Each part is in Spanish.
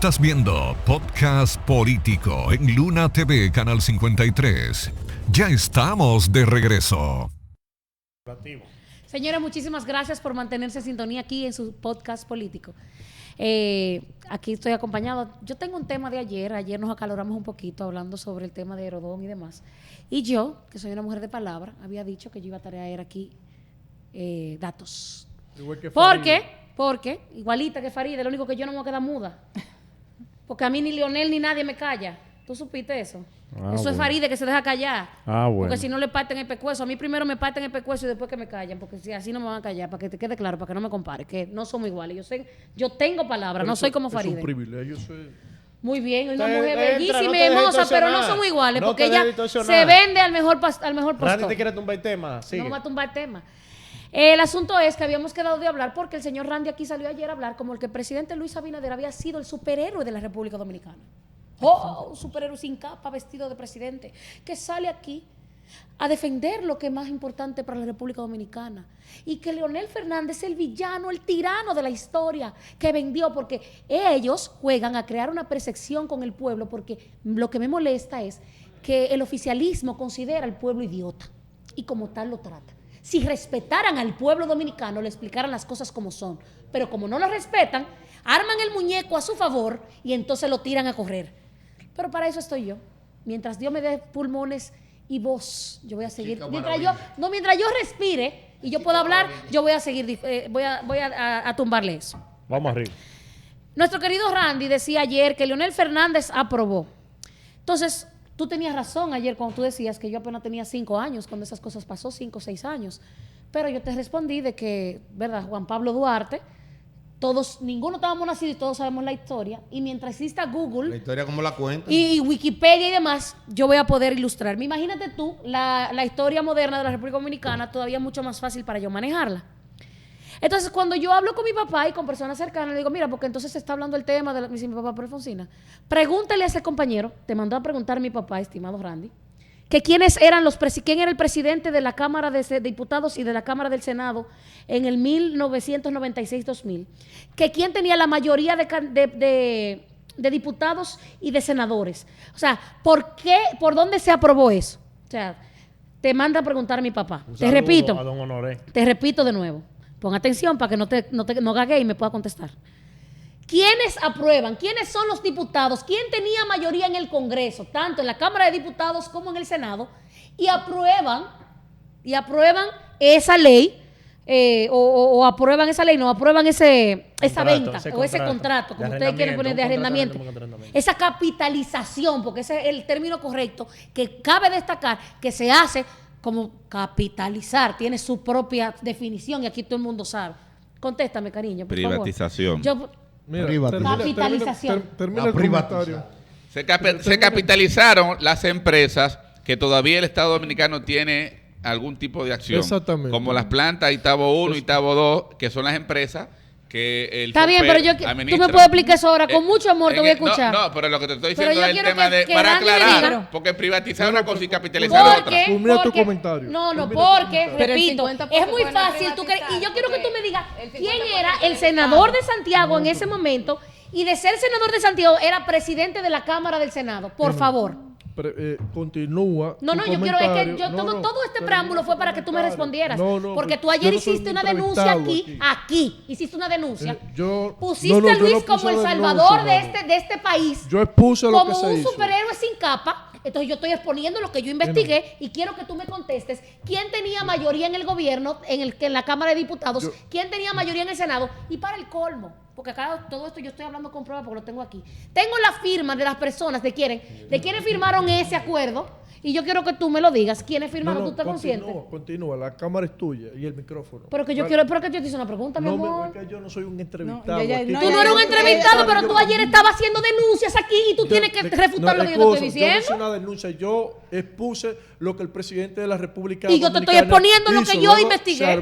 Estás viendo Podcast Político en Luna TV, Canal 53. Ya estamos de regreso. Señores, muchísimas gracias por mantenerse en sintonía aquí en su podcast político. Aquí estoy acompañado. Yo tengo un tema de ayer. Ayer nos acaloramos un poquito hablando sobre el tema de Herodón y demás. Y yo, que soy una mujer de palabra, había dicho que yo iba a traer aquí datos. Porque, igualita que Farideh, lo único que yo no me voy a quedar muda. Porque a mí ni Leonel ni nadie me calla. ¿Tú supiste eso? Eso es Farideh que se deja callar. Porque si no le parten el pescuezo. A mí primero me parten el pescuezo y después que me callan. Porque si así no me van a callar, para que te quede claro, para que no me compares, que no somos iguales. Yo tengo palabras, no soy como Farideh. Es un privilegio. Muy bien, una mujer bellísima y hermosa, pero no somos iguales, porque ella se vende al mejor postor. Randy te quiere tumbar el tema. Sigue. No va a tumbar el tema. El asunto es que habíamos quedado de hablar porque el señor Randy aquí salió ayer a hablar como el que el presidente Luis Abinader había sido el superhéroe de la República Dominicana. Un superhéroe sin capa, vestido de presidente, que sale aquí a defender lo que es más importante para la República Dominicana. Y que Leonel Fernández es el villano, el tirano de la historia que vendió, porque ellos juegan a crear una percepción con el pueblo, porque lo que me molesta es que el oficialismo considera al pueblo idiota y como tal lo trata. Si respetaran al pueblo dominicano, le explicaran las cosas como son. Pero como no lo respetan, arman el muñeco a su favor y entonces lo tiran a correr. Pero para eso estoy yo. Mientras Dios me dé pulmones y voz, yo voy a seguir. Mientras yo respire y yo pueda hablar, yo voy a seguir, voy a tumbarle eso. Vamos arriba. Nuestro querido Randy decía ayer que Leonel Fernández aprobó. Entonces, tú tenías razón ayer cuando tú decías que yo apenas tenía 5 años cuando esas cosas pasó, 5 o 6 años. Pero yo te respondí de que, ¿verdad? Juan Pablo Duarte, ninguno estábamos nacidos y todos sabemos la historia. Y mientras exista Google, la historia como la cuenta, y Wikipedia y demás, yo voy a poder ilustrarme. Imagínate tú, la historia moderna de la República Dominicana todavía es mucho más fácil para yo manejarla. Entonces, cuando yo hablo con mi papá y con personas cercanas, le digo, mira, porque entonces se está hablando el tema de mi papá, pero Alfonsina, pregúntale a ese compañero, te mandó a preguntar a mi papá, estimado Randy, que quién era el presidente de la Cámara de Diputados y de la Cámara del Senado en el 1996-2000, que quién tenía la mayoría de diputados y de senadores. O sea, ¿por dónde se aprobó eso? O sea, te manda a preguntar a mi papá. Te repito de nuevo. Pon atención para que no gague y me pueda contestar. ¿Quiénes aprueban? ¿Quiénes son los diputados? ¿Quién tenía mayoría en el Congreso, tanto en la Cámara de Diputados como en el Senado? Y aprueban esa ley, o aprueban esa ley, no aprueban esa venta o ese contrato, como ustedes quieren poner, de arrendamiento. Esa capitalización, porque ese es el término correcto, que cabe destacar que se hace como capitalizar, tiene su propia definición y aquí todo el mundo sabe. Contéstame, cariño, por privatización. favor. Capitalización. Termina el comentario. Se capitalizaron las empresas que todavía el Estado Dominicano tiene algún tipo de acción. Exactamente. Como las plantas Itabo 1 y Itabo 2, que son las empresas que el Está bien, pero tú me puedes explicar eso ahora. Con mucho amor te voy a escuchar. No, pero lo que te estoy diciendo es el tema que para Randy aclarar, porque privatizar una cosa y capitalizar otra. Culmina tu comentario. Porque, repito, es muy fácil. Y yo quiero que tú me digas quién era el senador de Santiago en ese momento, y de ser senador de Santiago era presidente de la Cámara del Senado. Por favor. Continúa. No, yo quiero, es que todo este preámbulo fue para que tú me respondieras. Porque tú ayer hiciste una denuncia aquí. Hiciste una denuncia. Pusiste a Luis como el salvador de este país. Yo expuse lo que se hizo. Como un superhéroe sin capa. Entonces yo estoy exponiendo lo que yo investigué y quiero que tú me contestes quién tenía mayoría en el gobierno, en la Cámara de Diputados, quién tenía mayoría en el Senado, y para el colmo, porque acá todo esto yo estoy hablando con pruebas porque lo tengo aquí. Tengo la firma de las personas de quienes firmaron ese acuerdo, y yo quiero que tú me lo digas. ¿Quiénes firmaron? ¿Tú estás consciente? Continúa, la cámara es tuya y el micrófono. Pero que yo te hice una pregunta, mi amor. Yo no soy un entrevistado. Tú no eres un entrevistado, pero tú ayer estabas haciendo denuncias aquí y tú tienes que refutar lo que yo te estoy diciendo. Yo no hice una denuncia, yo expuse lo que el presidente de la República y yo te estoy exponiendo lo que yo investigué.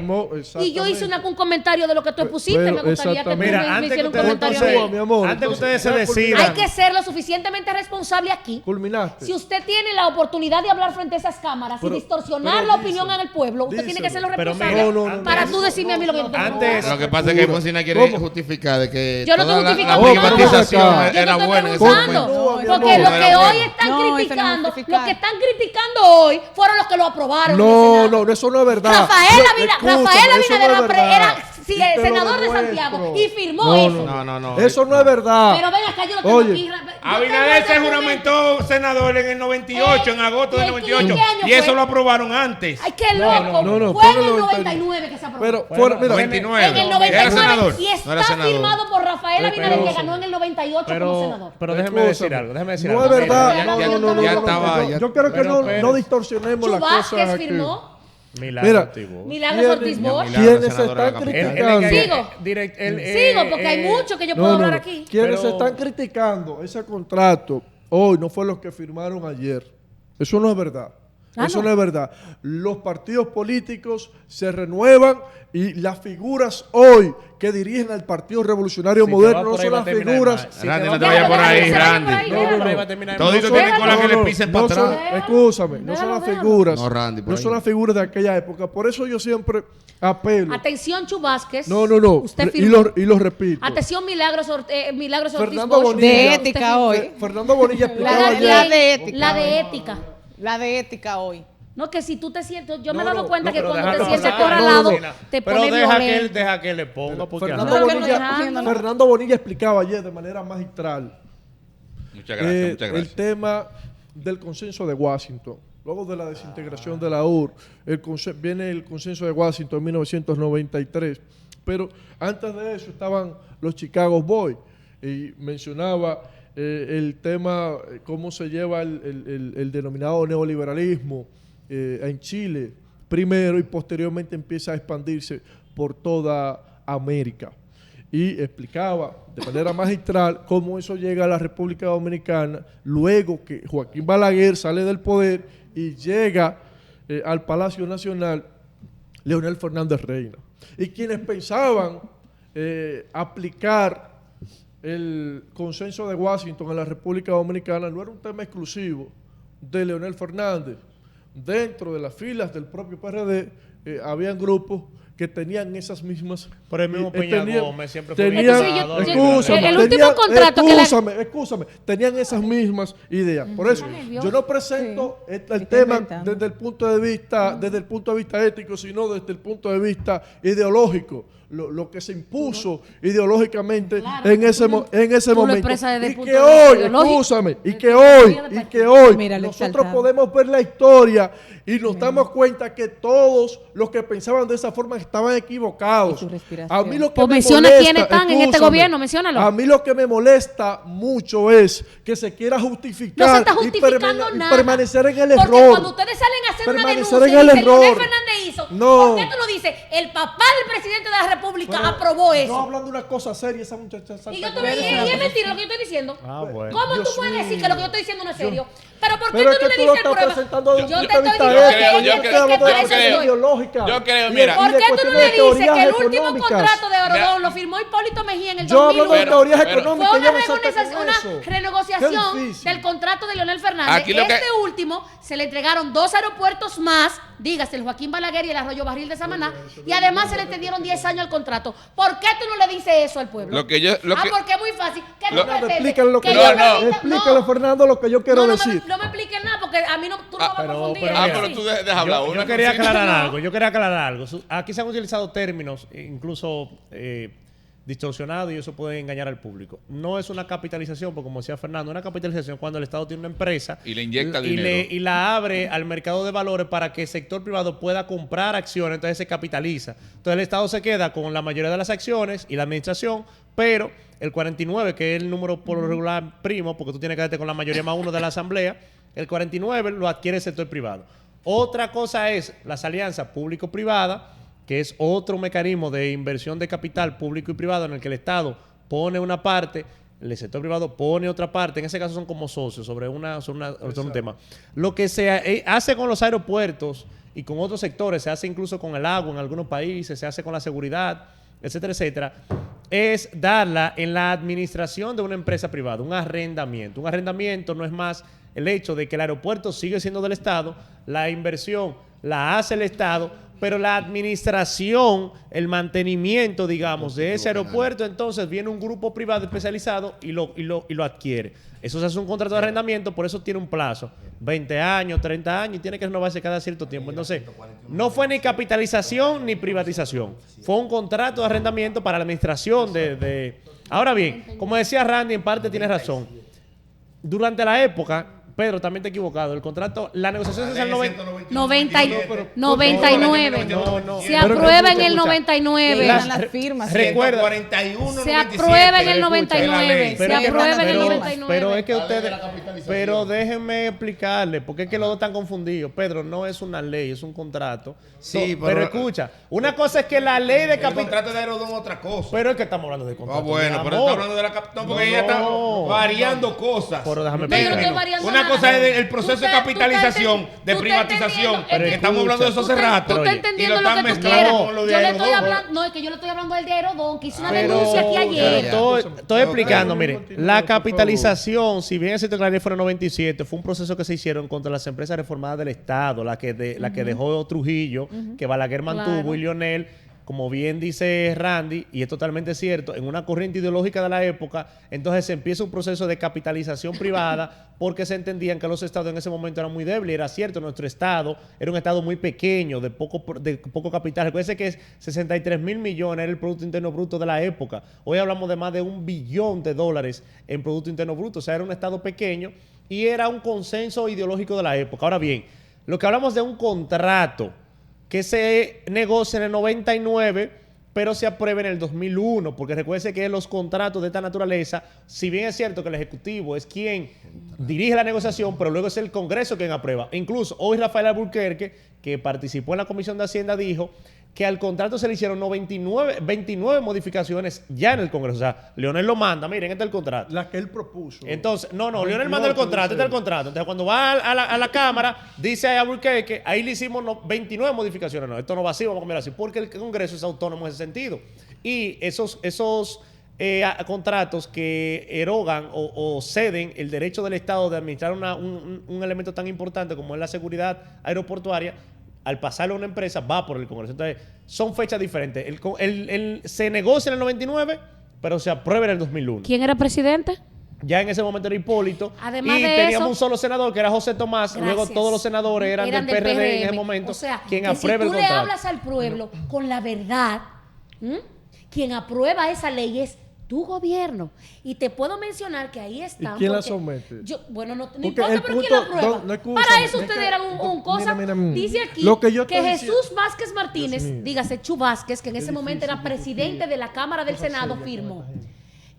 Y yo hice un comentario de lo que tú expusiste. Me gustaría que tú me hicieras un comentario. Antes que ustedes se decidan. Hay que ser lo suficientemente responsable aquí. Culminaste. Si usted tiene la oportunidad oportunidad de hablar frente a esas cámaras y distorsionar la opinión en el pueblo, usted tiene que ser los responsables para tú decirme a mí lo que yo tengo que hacer. Lo que pasa es que Alfonsina quiere justificar de que Yo no estoy toda justificando la nada. privatización Yo era te buena en estoy ese preguntando, momento. porque No, lo que era hoy bueno. están No, criticando, eso no lo que están criticando hoy fueron los que lo aprobaron. en el No, Senado. no, eso no es verdad. Rafael Escúchame, Abinader eso no es verdad. era Y te lo senador de demuestro. Santiago y firmó No, eso. No. Eso no es verdad. Pero ven acá, yo lo tengo Oye, aquí. Abinader se juramentó senador en el 98, en agosto del ¿y en 98. qué año Y eso fue? lo aprobaron antes. Ay, qué loco. no, Fue en fue en el el 99 que se aprobó. Pero, Bueno, mira, 99. en el Era 99 senador. y No está era senador. firmado por Rafael Abinader pero- que ganó en el 98 como senador. Pero déjeme decir algo, no es algo. verdad. Ya- No, ya- no, no, no, ya no, estaba, no. ya- Yo creo que pero- no distorsionemos Chu las cosas Vázquez aquí. firmó. Mira, Milagros Ortiz Bosch. quienes senador de la están capital. criticando. Sigo, porque hay mucho que yo puedo hablar aquí. Quienes Pero- están criticando ese contrato hoy no fue los que firmaron ayer. Eso no es verdad. Eso no es verdad. Los partidos políticos se renuevan y las figuras hoy que dirigen al Partido Revolucionario Moderno no son las figuras. Randy, no te vayas por ahí, Randy. Todito tienen cola que le pisen para son, atrás. escúchame, no son las figuras. No, Randy, por No ahí. son las figuras de aquella época. Por eso yo siempre apelo. Atención, Chu Vázquez. No. Usted Y firmó. lo repito. Atención, Milagros Ortiz Fernando Bosch. Bonilla. De Usted ética firmó. hoy. Fernando Bonilla explicaba La ayer. de ética. La de ética. La de ética hoy. No, que si tú te sientes, yo me he No, dado cuenta que pero cuando te déjalo sientes hablar. acorralado, te Pero pone violento. deja que le ponga porque Fernando, No, que Bonilla, no deja- Fernando Bonilla explicaba ayer de manera magistral Muchas gracias, muchas el gracias. tema del consenso de Washington. Luego de la desintegración de la URSS, viene el consenso de Washington en 1993. Pero antes de eso estaban los Chicago Boys. Y mencionaba el tema, cómo se lleva el denominado neoliberalismo en Chile primero y posteriormente empieza a expandirse por toda América. Y explicaba de manera magistral cómo eso llega a la República Dominicana luego que Joaquín Balaguer sale del poder y llega al Palacio Nacional Leonel Fernández Reina. Y quienes pensaban aplicar el consenso de Washington en la República Dominicana no era un tema exclusivo de Leonel Fernández. Dentro de las filas del propio PRD habían grupos que tenían esas mismas... Por el mismo Peña Gómez siempre fue tenían, Entonces, escúchame, el último contrato que la- escúchame, tenían esas mismas ideas. Por eso, nervioso. yo no presento el Está tema inventando. desde el punto de vista ético, sino desde el punto de vista ideológico. Lo que se impuso ideológicamente Claro, en ese tú lo momento. expresas desde el Y punto que de vista hoy, ideológico, escúchame, y desde que la hoy, teoría de partido. Mira, lo nosotros exaltado. podemos ver la historia y nos damos cuenta que todos los que pensaban de esa forma estaban equivocados. Y su respiración. A mí lo que Pues me menciona molesta, quiénes están en este escúchame, gobierno, menciónalo. A mí lo que me molesta mucho es que se quiera justificar No se está y justificando nada. permanecer en el Porque error. cuando ustedes salen a hacer una Permanecer denuncia y en el dicen, Leonel error. Fernández hizo, No. ¿por qué tú no dices? El papá del presidente de la República Pero aprobó eso. No hablando de una cosa seria, esa muchacha salta Y yo te con y eso. es mentira lo que yo estoy diciendo. bueno. ¿Cómo Dios tú puedes mío. decir que lo que yo estoy diciendo no es serio? Pero ¿por qué Pero tú es no que le tú lo dices estás prueba? presentando desde un Yo punto te de estoy vista diciendo ético, que yo es creo que hablando de para eso cuestiones estoy. ideológicas. Yo creo, y de- mira. y ¿Por de qué tú no cuestiones le de dices teorías que el último económicas. contrato de Orodón lo firmó Hipólito Mejía en el Yo hablo de 2001? teorías Pero- económicas. Fue yo una, me salté con una eso. renegociación Qué difícil. del contrato de Leonel Fernández. Aquí lo que- Este último se le entregaron 2 aeropuertos más, dígase el Joaquín Balaguer y el Arroyo Barril de Samaná, y además se le extendieron 10 años al contrato. ¿Por qué tú no le dices eso al pueblo? Lo que yo- lo que- porque es muy fácil. ¿Qué lo- tú pretendes? Explícale lo que yo No, no. permita- Explícale, Fernando, lo que yo quiero no, decir. No me expliques nada porque a mí no, tú no vas a pero- confundir. pero es mira. Pero así. tú deja hablar. Yo una quería cosita. aclarar algo. Aquí se han utilizado términos incluso distorsionados y eso puede engañar al público. No es una capitalización, porque como decía Fernando, una capitalización cuando el Estado tiene una empresa Y le inyecta y dinero. y la abre al mercado de valores para que el sector privado pueda comprar acciones, entonces se capitaliza. Entonces el Estado se queda con la mayoría de las acciones y la administración, pero el 49, que es el número por lo regular primo, porque tú tienes que darte con la mayoría más uno de la asamblea, el 49 lo adquiere el sector privado. Otra cosa es las alianzas público-privadas, que es otro mecanismo de inversión de capital público y privado en el que el Estado pone una parte, el sector privado pone otra parte. En ese caso son como socios sobre un tema. Lo que se hace con los aeropuertos y con otros sectores, se hace incluso con el agua en algunos países, se hace con la seguridad, etcétera, etcétera. es darla en la administración de una empresa privada, un arrendamiento. Un arrendamiento no es más el hecho de que el aeropuerto sigue siendo del Estado, la inversión la hace el Estado, pero la administración, el mantenimiento, digamos, de ese aeropuerto, entonces viene un grupo privado especializado y lo adquiere. Eso se hace un contrato de arrendamiento, por eso tiene un plazo, 20 años, 30 años, y tiene que renovarse cada cierto tiempo. Entonces, no fue ni capitalización ni privatización, fue un contrato de arrendamiento para la administración de... Ahora bien, como decía Randy, en parte tiene razón. Durante la época... Pedro, también te he equivocado. El contrato, la negociación se hace en el 99. No. Se aprueba en el 99. Las firmas. Recuerda, 41, Se aprueba en el 99. Se Pero- aprueba en el pero- 99. Pero es que La ley de ustedes... la capitalización. Pero déjenme explicarle, porque es que los dos están confundidos. Pedro, no es una ley, es un contrato. Sí, pero pero- escucha, una cosa es que la ley de El capitalización... contrato de Aerodón es otra cosa. Pero es que estamos hablando de contrato. Bueno, mi pero amor. está hablando de la capitalización porque No, ella está no. variando cosas. Pero déjame Pero no explicar. estoy variando Una nada. cosa es el proceso Tú de te- capitalización, tú de estás privatización, entendiendo, que estamos hablando de eso hace Tú rato. estás Y entendiendo lo lo están que tú mezclando quieras. con lo de Yo le estoy Aerodón. hablando, no, es que yo le estoy hablando del de Aerodón, que hizo una Pero denuncia aquí ayer. estoy explicando, Ok. mire, Continúa, la por favor. capitalización, si bien es cierto que la ley fue en el 97, fue un proceso que se hicieron contra las empresas reformadas del Estado, la que dejó Trujillo, que Balaguer mantuvo Claro. y Lionel, como bien dice Randy, y es totalmente cierto, en una corriente ideológica de la época, entonces se empieza un proceso de capitalización privada porque se entendían que los estados en ese momento eran muy débiles. Era cierto, nuestro estado era un estado muy pequeño, de poco capital. Recuerden que es 63 mil millones, era el Producto Interno Bruto de la época. Hoy hablamos de más de $1 billón en Producto Interno Bruto. O sea, era un estado pequeño y era un consenso ideológico de la época. Ahora bien, lo que hablamos de un contrato que se negocia en el 99, pero se aprueba en el 2001, porque recuerde que los contratos de esta naturaleza, si bien es cierto que el Ejecutivo es quien dirige la negociación, pero luego es el Congreso quien aprueba. Incluso hoy Rafael Alburquerque, que participó en la Comisión de Hacienda, dijo que al contrato se le hicieron 29 modificaciones ya en el Congreso. O sea, Leonel lo manda, miren, este es el contrato. La que él propuso. Entonces, no, Leonel 29 manda el contrato, este es el dice. contrato. Entonces, cuando va a la Cámara, dice a Alburquerque, ahí le hicimos 29 modificaciones. No, esto no va así, vamos a cambiar así, porque el Congreso es autónomo en ese sentido. Y esos contratos que erogan o ceden el derecho del Estado de administrar un elemento tan importante como es la seguridad aeroportuaria, al pasarlo a una empresa, va por el Congreso. Entonces, son fechas diferentes. Se negocia en el 99, pero se aprueba en el 2001. ¿Quién era presidente? Ya en ese momento era Hipólito. Además y de teníamos eso- un solo senador, que era José Tomás. Gracias. Luego todos los senadores eran del PRD en ese momento. O sea, quien que aprueba si el tú le contrato. hablas al pueblo con la verdad, quien aprueba esa ley es tu gobierno. Y te puedo mencionar que ahí están. quién la porque somete? Bueno, no Porque importa, el pero ¿quién punto- la aprueba? no, escúchame, Para eso es ustedes que- eran un cosa. mira. Dice aquí Lo que yo que estoy Jesús Vázquez Martínez, Dios mío. dígase Chu Vázquez, que en ese momento era presidente de la Cámara del Senado, firmó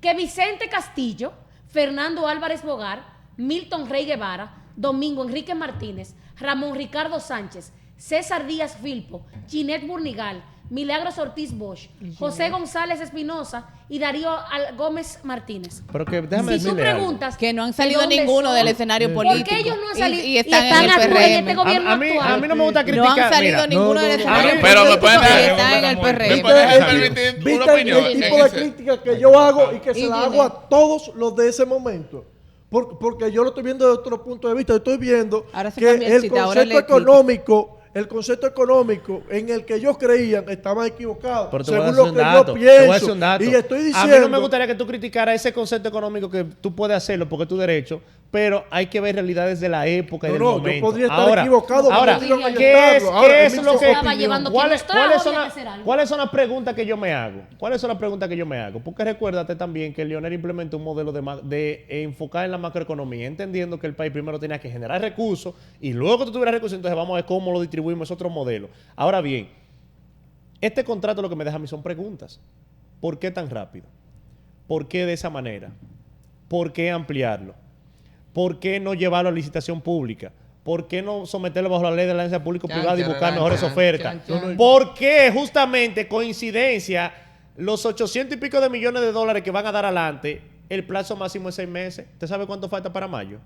que Vicente Castillo, Fernando Álvarez Bogar, Milton Rey Guevara, Domingo Enrique Martínez, Ramón Ricardo Sánchez, César Díaz Filpo, Ginette Burnigal, Milagros Ortiz Bosch, José González Espinosa y Darío Gómez Martínez. Pero que déjame Si tú decirle algo. preguntas Que no han ¿de salido dónde ninguno son? del escenario político. Porque ellos no han Y- salido y están en el actuando en este PRM. gobierno A mí actual. no me gusta No criticar. han salido mira, ninguno no, del no, escenario no. Pero me político pueden y dar- están en el ¿Me PRM. puedes ¿Viste permitir una ¿viste opinión? el en tipo de ese? crítica que yo hago y que se Y la dime. hago a todos los de ese momento? Porque yo lo estoy viendo desde otro punto de vista. Estoy viendo Ahora se que cambia el el chiste, ahora concepto económico en el que ellos creían estaban equivocados. Pero te voy a Según decir lo un que dato. yo Te voy a pienso. decir un dato. Y estoy A diciendo. mí no me gustaría que tú criticaras ese concepto económico, que tú puedes hacerlo porque es tu derecho, pero hay que ver realidades de la época y No, del no, yo momento. podría estar equivocado, Ahora, pero digan ¿qué es, ayudarlo. Ahora, qué es es mi lo que... Estaba llevando quien los trajo, ¿Cuáles son había las- que hacer algo. cuáles son las preguntas que yo me hago? ¿Cuáles son las preguntas que yo me hago? Porque recuérdate también que Leonel implementó un modelo de enfocar en la macroeconomía, entendiendo que el país primero tenía que generar recursos y luego que tú tuvieras recursos, entonces vamos a ver cómo lo distribuimos, es otro modelo. Ahora bien, este contrato lo que me deja a mí son preguntas. ¿Por qué tan rápido? ¿Por qué de esa manera? ¿Por qué ampliarlo? ¿Por qué no llevarlo a licitación pública? ¿Por qué no someterlo bajo la ley de la alianza público-privada y buscar mejores ofertas? ¿Por qué justamente, coincidencia, los 800 y pico de millones de dólares que van a dar adelante, el plazo máximo es 6 meses? ¿Usted sabe cuánto falta para mayo?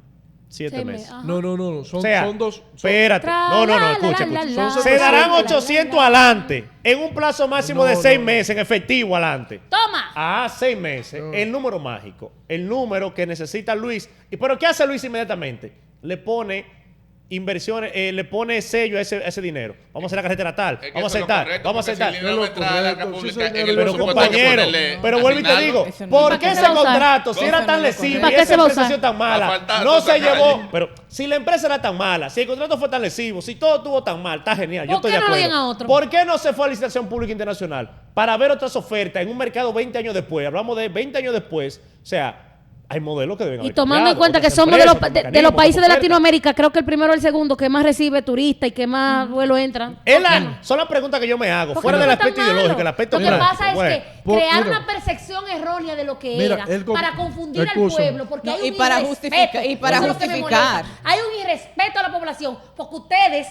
7 6 meses. Ajá. No. Son, O sea, son dos. espérate. No, escucha. la, Se darán la, la, 800 la. adelante en un plazo máximo de 6 meses en efectivo adelante. Toma. Ah, 6 meses. El número mágico. El número que necesita Luis. ¿Pero qué hace Luis inmediatamente? Le pone inversiones, le pone sello a ese dinero. Vamos a hacer la carretera tal. Es que vamos a eso hacer es lo tal. correcto, Vamos a porque hacer si tal. el dinero va a entrar a la Correcto, República, sí, en señor, el Pero presupuesto hay que compañero, ponerle pero vuelvo y te asignarlo. digo, Eso no ¿por es qué lo ese correcto. contrato, si Eso era no tan es lo lesivo y correcto. ¿Para qué esa se va a empresa ha usar? sido tan mala, Va a faltar no toda se esa llevó, calle. pero si la empresa era tan mala, si el contrato fue tan lesivo, si todo estuvo tan mal, está genial, yo ¿Por estoy qué de no lo acuerdo. dieron a otro? ¿Por qué no se fue a licitación pública internacional? Para ver otras ofertas en un mercado 20 años después, hablamos de 20 años después, o sea, hay modelos que deben Y haber tomando en cambiado, cuenta que otras somos empresas, de otros los mecanismos, países de otras ofertas. Latinoamérica, creo que el primero o el segundo que más recibe turistas y que más vuelos entran. Son las preguntas que yo me hago, ¿Por qué fuera no del fue tan aspecto malo? ideológico, el aspecto Lo que práctico. pasa es Bueno. que crear mira. una percepción errónea de lo que Mira, era él para confundir al escúchame. pueblo, porque No, hay y un para irrespeto. justificar- y para Eso es lo que me justificar. molesta. Hay un irrespeto a la población, porque ustedes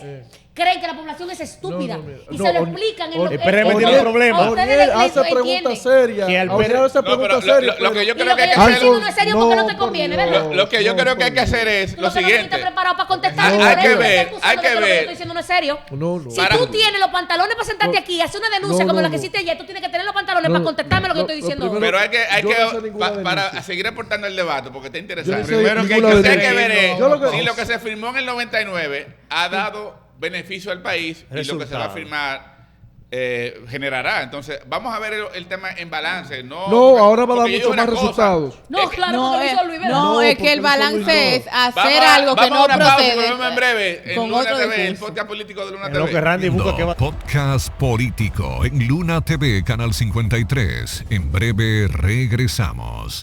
creen que la población es estúpida No, mira. y No, se lo Or- explican en Or- lo que Espéreme, es. tiene un problema. A ustedes Oriel les hace entienden. preguntas serias. Que al Oriel per- hace No, pero preguntas lo serias. que yo Y creo lo que que hay yo que estoy hacer diciendo no es serio porque no te por conviene, Dios. ¿verdad? Lo que yo No, creo que hay por que hacer es Tú lo lo que no viniste siguiente. preparado para contestar. Hay y por que eso ver, te estás hay acusando que de lo que ver. yo estoy diciendo no es serio. No. Si Para- tú tienes los pantalones para sentarte aquí y hacer una denuncia No, como no, la que no. hiciste ayer, tú tienes que tener los pantalones No, para contestarme lo que no, yo estoy lo diciendo. primero- Pero hay Yo no sé que ninguna para denuncia. seguir aportando el debate, porque está Yo interesante. no sé Primero que ninguna hay que denuncia. ver es Yo lo que- si lo que se firmó en el 99 ha dado beneficio al país y lo que se va a Resultado. firmar generará. Entonces, vamos a ver el tema en balance. No, Ahora va a dar porque yo muchos digo más una cosa, resultados. No, es que- claro, No, porque lo es, hizo Luis Vera. no, No, es porque que el eso lo hizo. balance es hacer Vamos a- algo que vamos a no una pausa y procede volvemos en breve en con Luna otro TV, el discurso. podcast político de Luna En lo que TV. Randy busca que va. Podcast político en Luna TV, Canal 53. En breve regresamos.